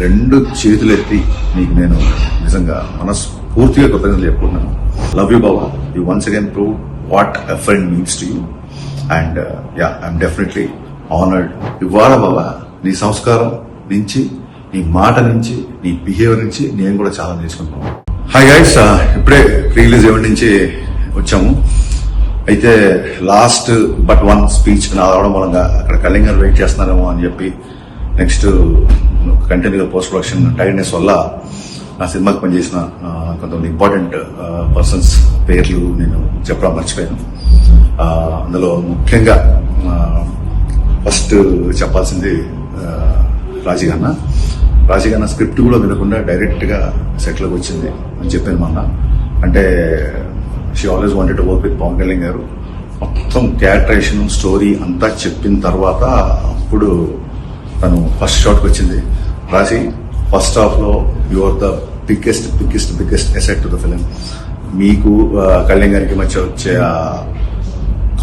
రెండు చేతులెత్తి నీకు నేను నిజంగా మనస్ఫూర్తిగా కృతజ్ఞతలు చెప్పుకుంటున్నాను. Love you Baba. You once again prove what a friend means to you and I'm definitely honoured. ఇవాళ బాబా నీ సంస్కారం నుంచి, నీ మాట నుంచి, నీ బిహేవియర్ నుంచి నేను కూడా చాలా నేర్చుకుంటున్నాను. హాయ్ గైస్, ఇప్పుడే రిలీజ్ ఈవెంట్ నుంచి వచ్చాము. అయితే లాస్ట్ బట్ వన్ స్పీచ్ రావడం మూలంగా అక్కడ కళ్యాణ్ వెయిట్ చేస్తున్నారేమో అని చెప్పి నెక్స్ట్ కంటిన్యూగా పోస్ట్ ప్రొడక్షన్ టైర్డ్నెస్ వల్ల నా సినిమాకి పనిచేసిన కొంతమంది ఇంపార్టెంట్ పర్సన్స్ పేర్లు నేను చెప్పడం మర్చిపోయాను. అందులో ముఖ్యంగా ఫస్ట్ చెప్పాల్సింది రాజీగన్న స్క్రిప్ట్ కూడా వినకుండా డైరెక్ట్ గా సెట్లోకి వచ్చింది అని చెప్పాను మొన్న. అంటే she always wanted to work with Pawan Kalyan garu. మొత్తం క్యారెక్టరేషన్ స్టోరీ అంతా చెప్పిన తర్వాత అప్పుడు తను ఫస్ట్ షాట్కి వచ్చింది. రాజీ, ఫస్ట్ హాఫ్ లో you are the biggest asset to the film. మీకు కళ్యాణ్ గారికి మధ్య వచ్చే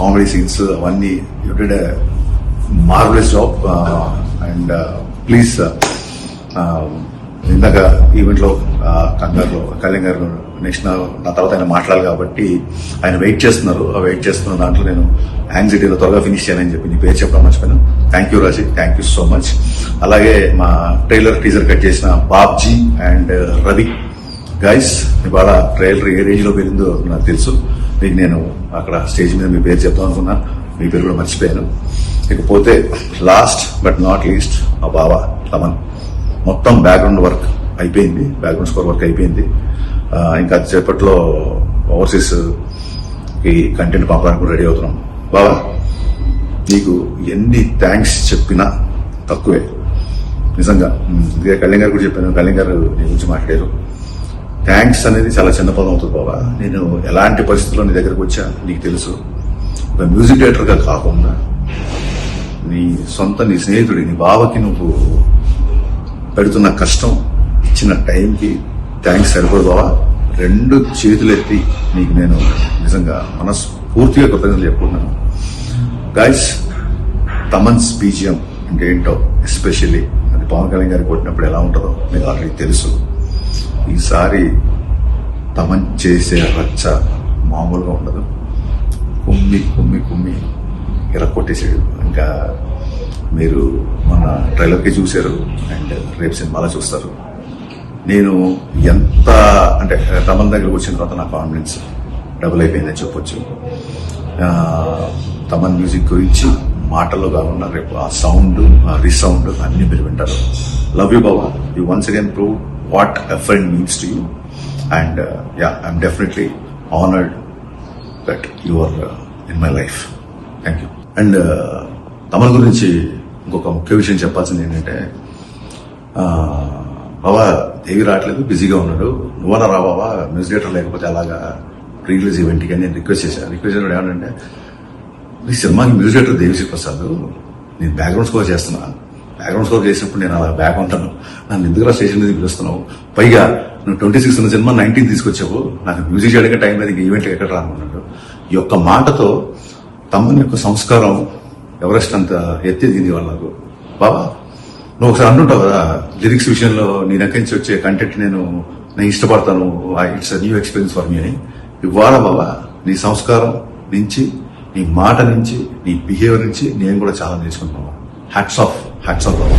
కామెడీ సీన్స్ అవన్నీ you did a marvellous job. And please, ఇందాక ఈవెంట్ లో కంగారులో కళ్యాణ్ గారు నెక్స్ట్ నా తర్వాత ఆయన మాట్లాడాలి కాబట్టి ఆయన వెయిట్ చేస్తున్నారు. ఆ వెయిట్ చేస్తున్న దాంట్లో నేను యాంగ్జైటీలో త్వరగా ఫినిష్ చేయాలని చెప్పి నీ పేరు చెప్పడం మర్చిపోయాను. Thank you Raji, thank you so much. అలాగే మా ట్రైలర్ టీజర్ కట్ చేసిన బాబ్జీ అండ్ రవి గైస్, ఇవాళ ట్రైలర్ ఏ రేంజ్ లో వెళ్ళిందో నాకు తెలుసు. మీకు నేను అక్కడ స్టేజ్ మీద మీ పేరు చెప్తాం అనుకున్నా, మీ పేరు కూడా మర్చిపోయాను. ఇకపోతే లాస్ట్ బట్ నాట్ లీస్ట్ మా బావ తమన్. మొత్తం బ్యాక్గ్రౌండ్ వర్క్ అయిపోయింది, బ్యాక్గ్రౌండ్ స్కోర్ వర్క్ అయిపోయింది. ఇంకా సేపట్లో ఓవర్సీస్ కి కంటెంట్ పంపడానికి కూడా రెడీ అవుతున్నాం. బావా, నీకు ఎన్ని థ్యాంక్స్ చెప్పినా తక్కువే నిజంగా. ఇదే కళ్యాణ్ గారు కూడా చెప్పాను, కళ్యాణ్ గారు నీ గురించి మాట్లాడారు. థ్యాంక్స్ అనేది చాలా చిన్న పదం అవుతుంది బాబా. నేను ఎలాంటి పరిస్థితుల్లో నీ దగ్గరకు వచ్చా నీకు తెలుసు. ఒక మ్యూజిక్ డైరెక్టర్ గా కాకుండా నీ స్నేహితుడి నీ బావకి నువ్వు పెడుతున్న కష్టం, ఇచ్చిన టైంకి థ్యాంక్స్ సరిపోదు బావా. రెండు చేతులెత్తి నీకు నేను నిజంగా మనస్ఫూర్తిగా కృతజ్ఞతలు చెప్పుకుంటున్నాను. గైస్, తమన్స్ బీజియం అంటే ఏంటో, ఎస్పెషల్లీ అది పవన్ కళ్యాణ్ గారికి కొట్టినప్పుడు ఎలా ఉంటుందో మీకు ఆల్రెడీ తెలుసు. ఈసారి తమన్ చేసే రచ్చ మామూలుగా ఉండదు. కుమ్మి కుమ్మి కుమ్మి ఇలా కొట్టేసాడు. ఇంకా మీరు మన ట్రైలర్కి చూశారు అండ్ రేపు సినిమాలో చూస్తారు. నేను ఎంత అంటే తమన్ దగ్గరకు వచ్చిన తర్వాత నా కాన్ఫిడెన్స్ డబుల్ అయిపోయిందని చెప్పొచ్చు. తమన్ మ్యూజిక్ గురించి మాటల్లో కాకుండా రేపు ఆ సౌండ్, ఆ రీసౌండ్ అన్ని మీరు వింటారు. Love you Baba. You once again prove what a friend means to you and I'm definitely honoured that you are in my life. Thank you. And Thaman గురించి ఇంకొక ముఖ్య విషయం చెప్పాల్సింది ఏంటంటే, బాబా దేవి రావట్లేదు, బిజీగా ఉన్నాడు, నువ్వన్నా రా బాబా, మ్యూజిక్ డైరెక్టర్ లేకపోతే అలాగా రిలీజ్ ఈవెంట్కి అని నేను రిక్వెస్ట్ చేశాను. రిక్వెస్ట్ చేయడం ఏమంటే, ఈ సినిమాకి మ్యూజిక్ డైరెక్టర్ దేవిశ్రీ ప్రసాద్, నేను బ్యాక్గ్రౌండ్ స్కోర్ చేస్తున్నా. బ్యాక్గ్రౌండ్ స్కోర్ చేసినప్పుడు నేను అలా బ్యాక్ ఉంటాను, నన్ను ఎందుకు స్టేషన్ మీద పిలుస్తున్నావు, పైగా నువ్వు 26 ఉన్న సినిమా 19 తీసుకొచ్చావు, నాకు మ్యూజిక్ చేయడానికి టైం లేదు, ఇంక ఈవెంట్ ఎక్కడ రానున్నాడు. ఈ యొక్క మాటతో తమన్ యొక్క సంస్కారం ఎవరెస్ట్ అంత ఎత్తి దిగింది వాళ్ళకు. బాబా, నువ్వు ఒకసారి అంటుంటావు కదా, లిరిక్స్ విషయంలో నీ దగ్గర నుంచి వచ్చే కంటెంట్ నేను ఇష్టపడతాను, it's new experience for me అని. ఇవాళ బాబా నీ సంస్కారం నుంచి, నీ మాట నుంచి, నీ బిహేవియర్ నుంచి నేను కూడా చాలా నేర్చుకుంటున్నాను. హ్యాట్స్ ఆఫ్ బాబా.